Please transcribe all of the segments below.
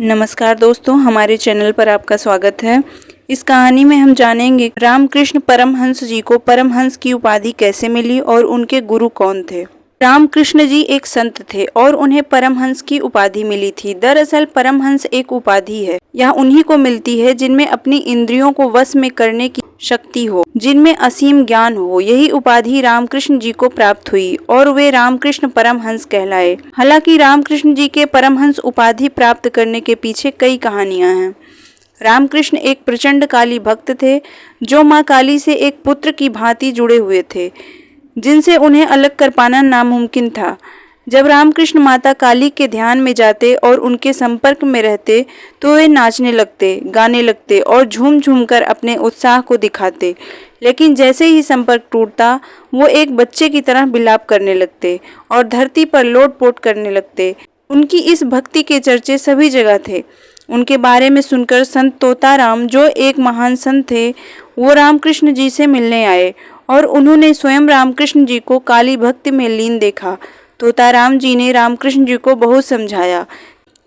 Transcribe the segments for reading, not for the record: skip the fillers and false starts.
नमस्कार दोस्तों, हमारे चैनल पर आपका स्वागत है। इस कहानी में हम जानेंगे रामकृष्ण परमहंस जी को परमहंस की उपाधि कैसे मिली और उनके गुरु कौन थे। रामकृष्ण जी एक संत थे और उन्हें परमहंस की उपाधि मिली थी। दरअसल परमहंस एक उपाधि है, यह उन्हीं को मिलती है जिनमें अपनी इंद्रियों को वश में करने की शक्ति हो, जिनमें असीम ज्ञान हो। यही उपाधि रामकृष्ण जी को प्राप्त हुई और वे रामकृष्ण परमहंस कहलाए। हालांकि रामकृष्ण जी के परमहंस उपाधि प्राप्त करने के पीछे कई कहानियां हैं। रामकृष्ण एक प्रचंड काली भक्त थे, जो माँ काली से एक पुत्र की भांति जुड़े हुए थे, जिनसे उन्हें अलग कर पाना नामुमकिन था। जब रामकृष्ण माता काली के ध्यान में जाते और उनके संपर्क में रहते तो वे नाचने लगते, गाने लगते और झूम झूम कर अपने उत्साह को दिखाते। लेकिन जैसे ही संपर्क टूटता, वो एक बच्चे की तरह बिलाप करने लगते और धरती पर लोटपोट करने लगते। उनकी इस भक्ति के चर्चे सभी जगह थे। उनके बारे में सुनकर संत तोताराम, जो एक महान संत थे, वो रामकृष्ण जी से मिलने आए और उन्होंने स्वयं रामकृष्ण जी को काली भक्ति में लीन देखा। तोताराम जी ने रामकृष्ण जी को बहुत समझाया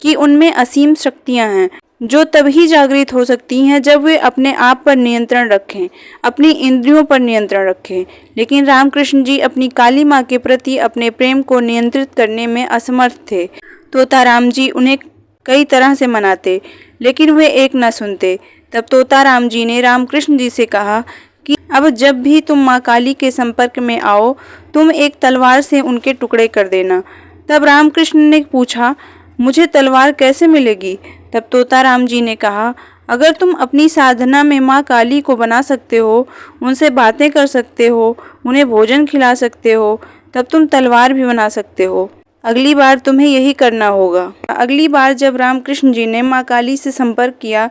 कि उनमें असीम शक्तियां हैं, जो तभी जागृत हो सकती हैं जब वे अपने आप पर नियंत्रण रखें, अपनी इंद्रियों पर नियंत्रण रखें। लेकिन रामकृष्ण जी अपनी काली माँ के प्रति अपने प्रेम को नियंत्रित करने में असमर्थ थे। तोताराम जी उन्हें कई तरह से मनाते, लेकिन वे एक न सुनते। तब तोताराम जी ने रामकृष्ण जी से कहा कि अब जब भी तुम माँ काली के संपर्क में आओ, तुम एक तलवार से उनके टुकड़े कर देना। तब रामकृष्ण ने पूछा, मुझे तलवार कैसे मिलेगी? तब तोताराम जी ने कहा, अगर तुम अपनी साधना में माँ काली को बना सकते हो, उनसे बातें कर सकते हो, उन्हें भोजन खिला सकते हो, तब तुम तलवार भी बना सकते हो। अगली बार तुम्हें यही करना होगा। अगली बार जब रामकृष्ण जी ने माँ काली से संपर्क किया,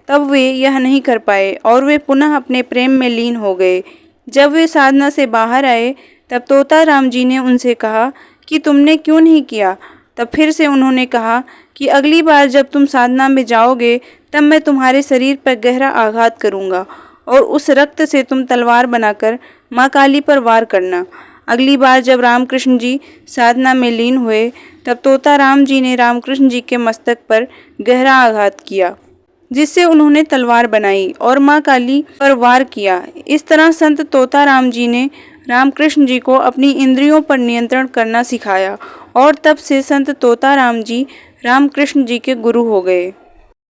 तब वे यह नहीं कर पाए और वे पुनः अपने प्रेम में लीन हो गए। जब वे साधना से बाहर आए, तब तोताराम जी ने उनसे कहा कि तुमने क्यों नहीं किया? तब फिर से उन्होंने कहा कि अगली बार जब तुम साधना में जाओगे, तब मैं तुम्हारे शरीर पर गहरा आघात करूँगा और उस रक्त से तुम तलवार बनाकर माँ काली पर वार करना। अगली बार जब रामकृष्ण जी साधना में लीन हुए, तब तोताराम जी ने रामकृष्ण जी के मस्तक पर गहरा आघात किया, जिससे उन्होंने तलवार बनाई और माँ काली पर वार किया। इस तरह संत तोताराम जी ने रामकृष्ण जी को अपनी इंद्रियों पर नियंत्रण करना सिखाया और तब से संत तोताराम जी रामकृष्ण जी के गुरु हो गए।